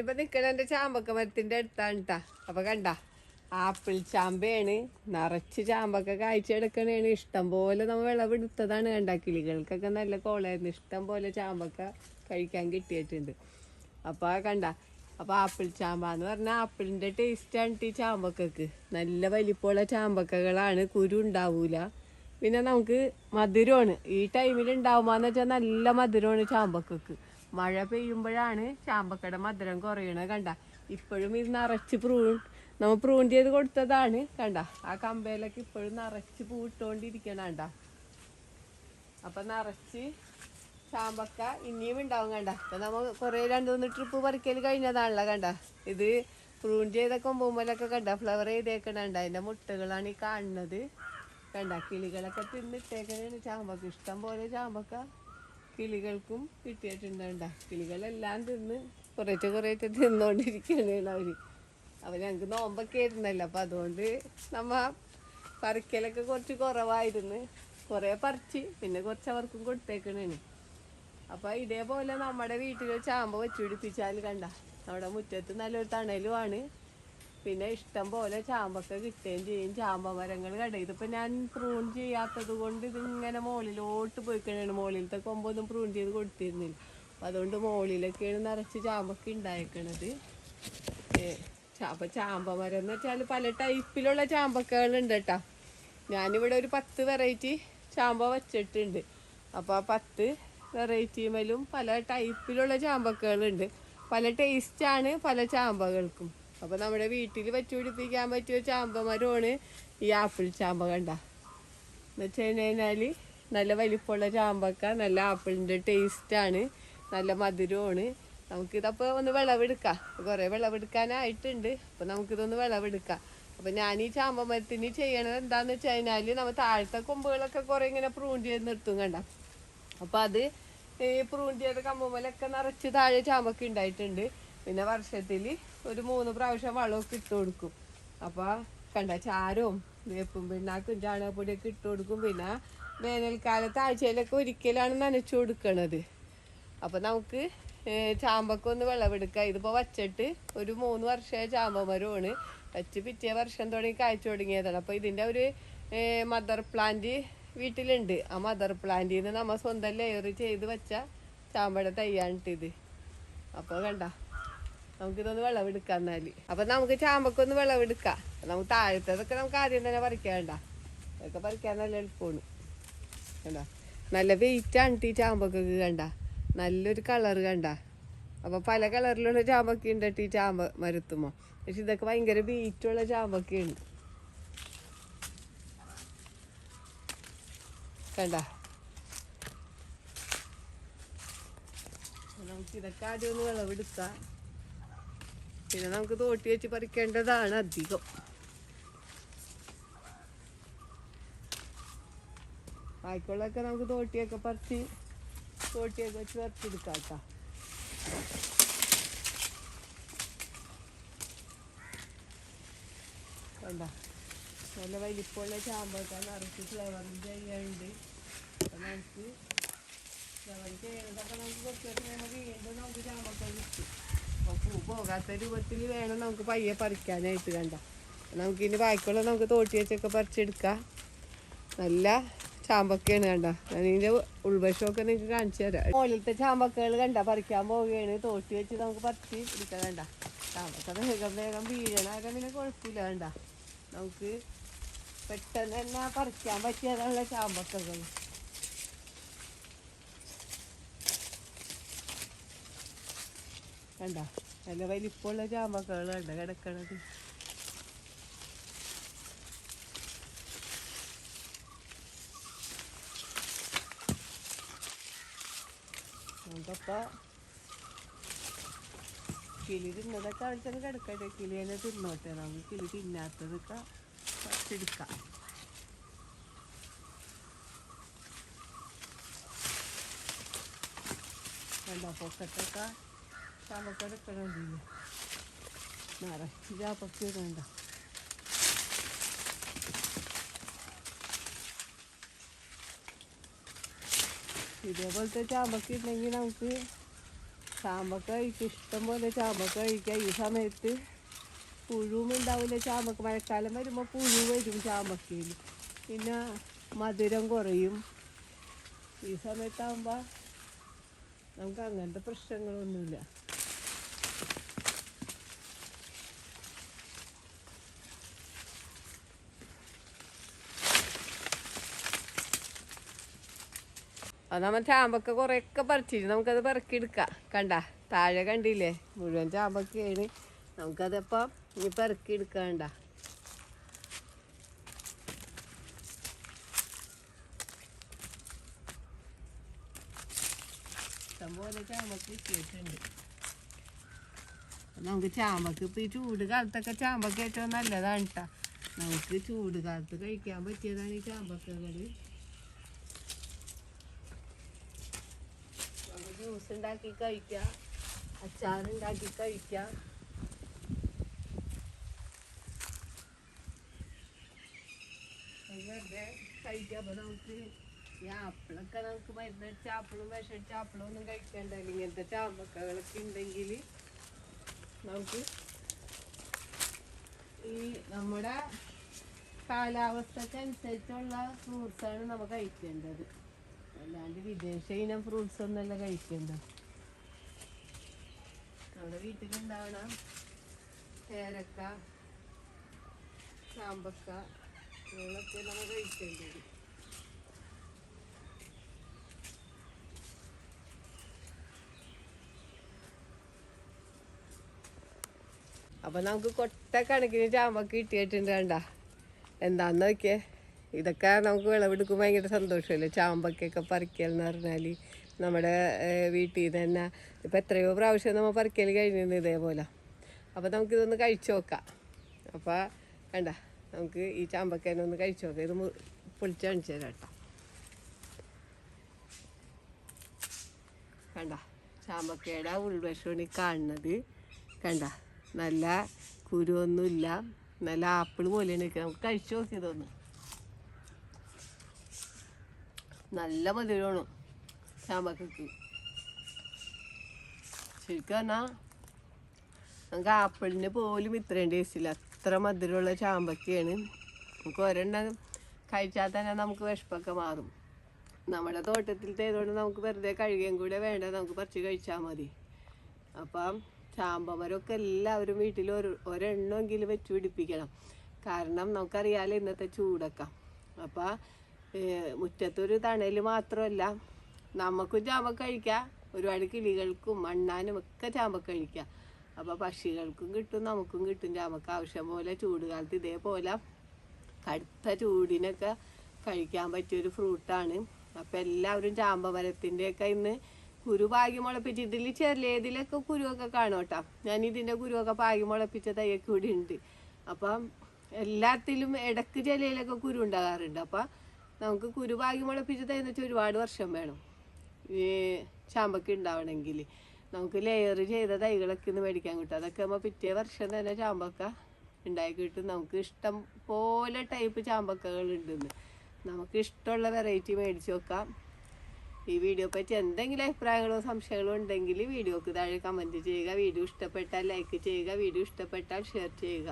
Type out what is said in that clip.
ഞാനിപ്പോ നിക്കണ എന്റെ ചാമ്പക്ക മരത്തിന്റെ അടുത്താണ് ട്ടാ. അപ്പൊ കണ്ട ആപ്പിൾ ചാമ്പയാണ്, നിറച്ച് ചാമ്പക്ക കായ്ച്ചെടുക്കണേണ്. ഇഷ്ടം പോലെ നമ്മ വിളവെടുത്തതാണ്. കണ്ട കിളികൾക്കൊക്കെ നല്ല കോളായിരുന്നു. ഇഷ്ടം പോലെ ചാമ്പക്ക കഴിക്കാൻ കിട്ടിയിട്ടുണ്ട്. അപ്പൊ കണ്ട അപ്പൊ ആപ്പിൾ ചാമ്പ എന്ന് പറഞ്ഞാൽ ആപ്പിളിന്റെ ടേസ്റ്റാണ് ഈ ചാമ്പക്കക്ക്. നല്ല വലിപ്പമുള്ള ചാമ്പക്കകളാണ്, കുരു ഉണ്ടാവൂല. പിന്നെ നമുക്ക് മധുരമാണ് ഈ ടൈമിൽ ഉണ്ടാവുമ്പന്ന് വെച്ചാൽ നല്ല മധുരമാണ് ചാമ്പക്കക്ക്. മഴ പെയ്യുമ്പോഴാണ് ചാമ്പക്കയുടെ മധുരം കുറയണത്. കണ്ട ഇപ്പോഴും ഇത് നിറച്ച് നമ്മൾ പ്രൂൺ ചെയ്ത് കൊടുത്തതാണ്. കണ്ട ആ കമ്പയിലൊക്കെ ഇപ്പോഴും നിറച്ച് പൂവിട്ടുകൊണ്ടിരിക്കണം. കണ്ട അപ്പൊ നിറച്ച് ചാമ്പക്ക ഇനിയും ഉണ്ടാവും. കണ്ട അപ്പൊ നമ്മൾ കുറെ 2-3 ട്രിപ്പ് പറിക്കൽ കഴിഞ്ഞതാണല്ലോ. കണ്ട ഇത് പ്രൂൺ ചെയ്ത കൊമ്പുമ്പോലൊക്കെ കണ്ട ഫ്ലവർ ചെയ്തേക്കണണ്ട. അതിന്റെ മുട്ടകളാണ് ഈ കാണുന്നത്. കണ്ട കിളികളൊക്കെ തിന്നിട്ടേക്കണേണ് ചാമ്പക്ക. ഇഷ്ടം പോലെ ചാമ്പക്ക കിളികൾക്കും കിട്ടിയിട്ടുണ്ട്. കണ്ട കിളികളെല്ലാം തിന്ന് കുറേശ്ശെ തിന്നോണ്ടിരിക്കണേണ് അവര്. ഞങ്ങൾക്ക് നോമ്പൊക്കെ ആയിരുന്നല്ലോ. അപ്പൊ അതുകൊണ്ട് നമ്മ പറിക്കലൊക്കെ കുറച്ച് കുറവായിരുന്നു. കുറെ പറിച്ച് പിന്നെ കുറച്ച് അവർക്കും കൊടുത്തേക്കണേണ്. അപ്പൊ ഇതേപോലെ നമ്മുടെ വീട്ടിൽ ചാമ്പ വെച്ച് പിടിപ്പിച്ചാൽ കണ്ട നമ്മുടെ മുറ്റത്ത് നല്ലൊരു തണലുമാണ്. പിന്നെ ഇഷ്ടം പോലെ ചാമ്പൊക്കെ കിട്ടുകയും ചെയ്യും. ചാമ്പ മരങ്ങൾ കണ്ട ഇതിപ്പോ ഞാൻ പ്രൂൺ ചെയ്യാത്തത് കൊണ്ട് ഇതിങ്ങനെ മുകളിലോട്ട് പോയിക്കണേണ്. മുകളിലത്തെ കൊമ്പൊന്നും പ്രൂൺ ചെയ്ത് കൊടുത്തിരുന്നില്ല. അപ്പൊ അതുകൊണ്ട് മുകളിലൊക്കെയാണ് നിറച്ച് ചാമ്പൊക്കെ ഉണ്ടായേക്കണത്. അപ്പൊ ചാമ്പ മരം എന്ന് വെച്ചാൽ പല ടൈപ്പിലുള്ള ചാമ്പക്കകളുണ്ട് കേട്ടാ. ഞാനിവിടെ ഒരു 10 വെറൈറ്റി ചാമ്പ വച്ചിട്ടുണ്ട്. അപ്പൊ ആ 10 വെറൈറ്റിമേലും പല ടൈപ്പിലുള്ള ചാമ്പക്കകളുണ്ട്. പല ടേസ്റ്റാണ് പല ചാമ്പകൾക്കും. അപ്പൊ നമ്മുടെ വീട്ടിൽ വെച്ച് പിടിപ്പിക്കാൻ പറ്റിയ ചാമ്പ മരമാണ് ഈ ആപ്പിൾ ചാമ്പ. കണ്ട എന്ന് വെച്ച് കഴിഞ്ഞാല് നല്ല വലിപ്പമുള്ള ചാമ്പക്ക, നല്ല ആപ്പിളിന്റെ ടേസ്റ്റാണ്, നല്ല മധുരമാണ്. നമുക്കിതപ്പോൾ ഒന്ന് വിളവെടുക്കാം. കുറേ വിളവെടുക്കാനായിട്ടുണ്ട്. അപ്പോൾ നമുക്കിതൊന്ന് വിളവെടുക്കാം. അപ്പോൾ ഞാൻ ഈ ചാമ്പ മരത്തിന് ചെയ്യണത് എന്താണെന്ന് വെച്ച് കഴിഞ്ഞാൽ നമ്മൾ താഴത്തെ കൊമ്പുകളൊക്കെ കുറേ ഇങ്ങനെ പ്രൂൺ ചെയ്ത് നിർത്തും. കണ്ട അപ്പോൾ അത് ഈ പ്രൂൺ ചെയ്ത കമ്പുമലൊക്കെ നിറച്ച് താഴെ ചാമ്പക്ക ഉണ്ടായിട്ടുണ്ട്. പിന്നെ വർഷത്തിൽ ഒരു 3 പ്രാവശ്യം വളമൊക്കെ ഇട്ട് കൊടുക്കും. അപ്പോൾ കണ്ട ചാരവും വേപ്പും പിണ്ണാക്കും ചാണകപ്പൊടിയൊക്കെ ഇട്ട് കൊടുക്കും. പിന്നെ വേനൽക്കാലത്ത് ആഴ്ചയിലൊക്കെ ഒരിക്കലാണ് നനച്ചു കൊടുക്കണത്. അപ്പോൾ നമുക്ക് ചാമ്പക്ക ഒന്ന് വിളവെടുക്കുക. ഇതിപ്പോൾ വച്ചിട്ട് ഒരു 3 വർഷമായ ചാമ്പ മരമാണ്. വച്ച് പിറ്റേ വർഷം തുടങ്ങി കായ്ച്ചു തുടങ്ങിയതാണ്. അപ്പോൾ ഇതിൻ്റെ ഒരു മദർ പ്ലാന്റ് വീട്ടിലുണ്ട്. ആ മദർ പ്ലാന്റിൽ നിന്ന് നമ്മൾ സ്വന്തം ലെയർ ചെയ്ത് വെച്ച ചാമ്പയുടെ തയ്യാണിട്ടിത്. അപ്പോൾ കണ്ട നമുക്കിതൊന്ന് വിളവെടുക്കാം എന്നാല്. അപ്പം നമുക്ക് ചാമ്പക്കൊന്ന് വിളവെടുക്കാം. നമുക്ക് താഴത്തതൊക്കെ നമുക്ക് ആദ്യം തന്നെ പറിക്കാണ്ട. അതൊക്കെ പറിക്കാൻ നല്ല എളുപ്പമാണ്. കണ്ട നല്ല വെയിറ്റാണ് ഈ ചാമ്പക്കൊക്കെ. കണ്ട നല്ലൊരു കളറ്. കണ്ട അപ്പോൾ പല കളറിലുള്ള ചാമ്പക്ക ഉണ്ട് ഈ ചാമ്പ മരത്തുമോ. പക്ഷെ ഇതൊക്കെ ഭയങ്കര വെയിറ്റുള്ള ചാമ്പക്കയുണ്ട്. കണ്ട നമുക്ക് ഇതൊക്കെ ആദ്യം ഒന്ന് വിളവെടുക്കാം. പിന്നെ നമുക്ക് തോട്ടി വെച്ച് പറിക്കേണ്ടതാണ് അധികം. ബാക്കിയുള്ളതൊക്കെ നമുക്ക് തോട്ടിയൊക്കെ പറിച്ച് തോട്ടിയൊക്കെ വെച്ച് പറിച്ചെടുക്കാം കേട്ടോ. കണ്ട നല്ല വലിപ്പമുള്ള ചാമ്പക്ക നിറച്ച് ഫ്ലവറിങ് ചെയ്യുന്നുണ്ട്. അപ്പം നമുക്ക് ഫ്ലവർ ചെയ്യുന്നതൊക്കെ നമുക്ക് കുറച്ചൊക്കെ വീണ്ടും നമുക്ക് ചാമ്പക്ക കിട്ടും. അപ്പോൾ പൂ പോകാത്ത രൂപത്തിൽ വേണം നമുക്ക് പയ്യെ പറിക്കാനായിട്ട്. കണ്ട നമുക്കിനി ബാക്കിയുള്ള നമുക്ക് തോട്ടി വെച്ചൊക്കെ പറിച്ചെടുക്കാം. നല്ല ചാമ്പക്കയാണ്. കണ്ട അതിൻ്റെ ഉൾവശമൊക്കെ നിങ്ങൾക്ക് കാണിച്ചു തരാം. മുകളിലത്തെ ചാമ്പക്കകൾ കണ്ട പറിക്കാൻ പോവുകയാണ്. തോട്ടി വെച്ച് നമുക്ക് പറിച്ച് എടുക്കാം. കണ്ട ചാമ്പക്ക വേഗം വീഴണൊക്കെ പിന്നെ കുഴപ്പമില്ല. കണ്ട നമുക്ക് പെട്ടെന്ന് തന്നെ പറിക്കാൻ പറ്റിയതുള്ള ചാമ്പക്കകൾ. കണ്ട നല്ല വലിപ്പമുള്ള ചാമ്പക്കകൾ കണ്ട കിടക്കണത്. നമുക്കപ്പോൾ കിളി തിന്നതൊക്കെ ആവശ്യം കിടക്കട്ടെ. കിളി തന്നെ തിന്നോട്ടെ. നമുക്ക് കിളി തിന്നാത്തതൊക്കെ പറിച്ചെടുക്കാം. കണ്ട പൊക്കത്തൊക്കെ ചാമ്പക്ക എടുക്കണമില്ല. നിറച്ച് ചാമ്പക്ക വേണ്ട. ഇതേപോലത്തെ ചാമ്പക്ക ഉണ്ടെങ്കിൽ നമുക്ക് ചാമ്പക്ക കഴിക്കും, ഇഷ്ടം പോലെ ചാമ്പക്ക കഴിക്കാം. ഈ സമയത്ത് പുഴുവും ഉണ്ടാവില്ല. ചാമ്പക്ക മഴക്കാലം വരുമ്പോൾ പുഴു വരും ചാമ്പക്കയിൽ, പിന്നെ മധുരം കുറയും. ഈ സമയത്താകുമ്പോൾ നമുക്ക് അങ്ങനത്തെ പ്രശ്നങ്ങളൊന്നുമില്ല. അത് നമ്മൾ ചാമ്പക്ക കുറേയൊക്കെ പറിച്ചിട്ട് നമുക്കത് പെറുക്കിയെടുക്കാം. കണ്ട താഴെ കണ്ടില്ലേ, മുഴുവൻ ചാമ്പക്കയാണ്. നമുക്കതപ്പം ഇനി പെറുക്കിയെടുക്കണ്ട. ഇഷ്ടംപോലെ ചാമ്പക്ക ഇട്ടിട്ടുണ്ട്. നമുക്ക് ചാമ്പക്ക ഇപ്പം ഈ ചൂട് കാലത്തൊക്കെ ചാമ്പക്ക ഏറ്റവും നല്ലതാണ് കേട്ടോ. നമുക്ക് ചൂട് കാലത്ത് കഴിക്കാൻ പറ്റിയതാണ് ഈ ചാമ്പക്കകൾ. ജ്യൂസ് ഉണ്ടാക്കി കഴിക്കാം, അച്ചാറുണ്ടാക്കി കഴിക്കാം. വെറുതെ കഴിക്കാം. അപ്പോൾ നമുക്ക് ഈ ആപ്പിളൊക്കെ നമുക്ക് മരുന്നടിച്ച ആപ്പിളും വിഷടിച്ച ആപ്പിളും ഒന്നും കഴിക്കണ്ടല്ലോ. ഇങ്ങനത്തെ ചാമ്പക്കകളൊക്കെ ഉണ്ടെങ്കിൽ നമുക്ക് ഈ നമ്മുടെ കാലാവസ്ഥക്കനുസരിച്ചുള്ള ഫ്രൂട്ട്സാണ് നമ്മൾ കഴിക്കേണ്ടത്. അല്ലാണ്ട് വിദേശ ഇനം ഫ്രൂട്ട്സ് ഒന്നല്ല കഴിക്കേണ്ടത്. നമ്മുടെ വീട്ടിലുണ്ടാവണം പേരക്ക, ചാമ്പക്ക, ഇതൊക്കെ നമ്മൾ കഴിക്കേണ്ടത്. അപ്പം നമുക്ക് കൊട്ടക്കണക്കിന് ചാമ്പക്ക കിട്ടിയിട്ടുണ്ട്. കണ്ട എന്താന്ന് നോക്കിയേ, ഇതൊക്കെ നമുക്ക് വിളവെടുക്കുമ്പോൾ ഭയങ്കര സന്തോഷമല്ലേ. ചാമ്പക്കൊക്കെ പറിക്കലെന്ന് പറഞ്ഞാൽ നമ്മുടെ വീട്ടിൽ നിന്ന് തന്നെ ഇപ്പം എത്രയോ പ്രാവശ്യം നമ്മൾ പറിക്കൽ കഴിഞ്ഞിരുന്നു ഇതേപോലെ. അപ്പോൾ നമുക്കിതൊന്ന് കഴിച്ചു നോക്കാം. അപ്പോൾ കണ്ട നമുക്ക് ഈ ചാമ്പക്കേനെ ഒന്ന് കഴിച്ചു നോക്കാം. ഇത് പൊളിച്ച് കാണിച്ചു തരാം കേട്ടോ. കണ്ട ചാമ്പക്കയുടെ ഉൾവശമാണ് ഈ കാണുന്നത്. കണ്ട നല്ല കുരുവൊന്നുമില്ല, നല്ല ആപ്പിൾ പോലെയാണ് നിൽക്കുക. നമുക്ക് കഴിച്ചു നോക്കിയതൊന്ന്. നല്ല മധുരമാണ് ചാമ്പക്കക്ക്. ശരിക്കും പറഞ്ഞാൽ നമുക്ക് ആപ്പിളിന് പോലും ഇത്രയും ടേസ്റ്റില്ല, അത്ര മധുരമുള്ള ചാമ്പക്കയാണ്. നമുക്ക് ഒരെണ്ണം കഴിച്ചാൽ തന്നെ നമുക്ക് വിശപ്പൊക്കെ മാറും. നമ്മുടെ തോട്ടത്തിലത്തെ ആയതുകൊണ്ട് നമുക്ക് വെറുതെ കഴുകുകയും കൂടെ വേണ്ട, നമുക്ക് പറിച്ച് കഴിച്ചാൽ മതി. അപ്പം ചാമ്പമരമൊക്കെ എല്ലാവരും വീട്ടിൽ ഒരെണ്ണമെങ്കിലും വെച്ച് പിടിപ്പിക്കണം. കാരണം നമുക്കറിയാലോ ഇന്നത്തെ ചൂടൊക്കെ. അപ്പം മുറ്റത്തൊരു തണൽ മാത്രമല്ല, നമുക്കും ചാമ്പക്ക കഴിക്കാം, ഒരുപാട് കിളികൾക്കും മണ്ണാനും ഒക്കെ ചാമ്പക്ക കഴിക്കാം. അപ്പോൾ പക്ഷികൾക്കും കിട്ടും, നമുക്കും കിട്ടും ചാമ്പക്ക. ആവശ്യം പോലെ ചൂട് കാലത്ത് ഇതേപോലെ കടുത്ത ചൂടിനൊക്കെ കഴിക്കാൻ പറ്റിയൊരു ഫ്രൂട്ടാണ്. അപ്പം എല്ലാവരും ചാമ്പമരത്തിൻ്റെയൊക്കെ ഇന്ന് കുരു പാകി മുളപ്പിച്ച്, ഇതിൽ ചെറിയതിലൊക്കെ കുരുവൊക്കെ കാണും കേട്ടോ. ഞാൻ ഇതിൻ്റെ കുരുവൊക്കെ പാകി മുളപ്പിച്ച തയ്യൊക്കെ ഇവിടെ ഉണ്ട്. അപ്പം എല്ലാത്തിലും ഇടയ്ക്ക് ചിലയിലൊക്കെ കുരു ഉണ്ടാകാറുണ്ട്. അപ്പം നമുക്ക് കുരു പാകി മുളപ്പിച്ച തൈന്ന് വെച്ചാൽ ഒരുപാട് വർഷം വേണം ഈ ചാമ്പക്ക ഉണ്ടാവണമെങ്കിൽ. നമുക്ക് ലെയർ ചെയ്ത തൈകളൊക്കെ ഇന്ന് മേടിക്കാൻ കിട്ടും. അതൊക്കെ ആകുമ്പോൾ പിറ്റേ വർഷം തന്നെ ചാമ്പക്ക ഉണ്ടായി കിട്ടും. നമുക്ക് ഇഷ്ടം പോലെ ടൈപ്പ് ചാമ്പക്കകൾ ഉണ്ടെന്ന്. നമുക്ക് ഇഷ്ടമുള്ള വെറൈറ്റി മേടിച്ച് വെക്കാം. ഈ വീഡിയോ പറ്റി എന്തെങ്കിലും അഭിപ്രായങ്ങളോ സംശയങ്ങളോ ഉണ്ടെങ്കിൽ വീഡിയോക്ക് താഴെ കമൻറ്റ് ചെയ്യുക. വീഡിയോ ഇഷ്ടപ്പെട്ടാൽ ലൈക്ക് ചെയ്യുക, വീഡിയോ ഇഷ്ടപ്പെട്ടാൽ ഷെയർ ചെയ്യുക.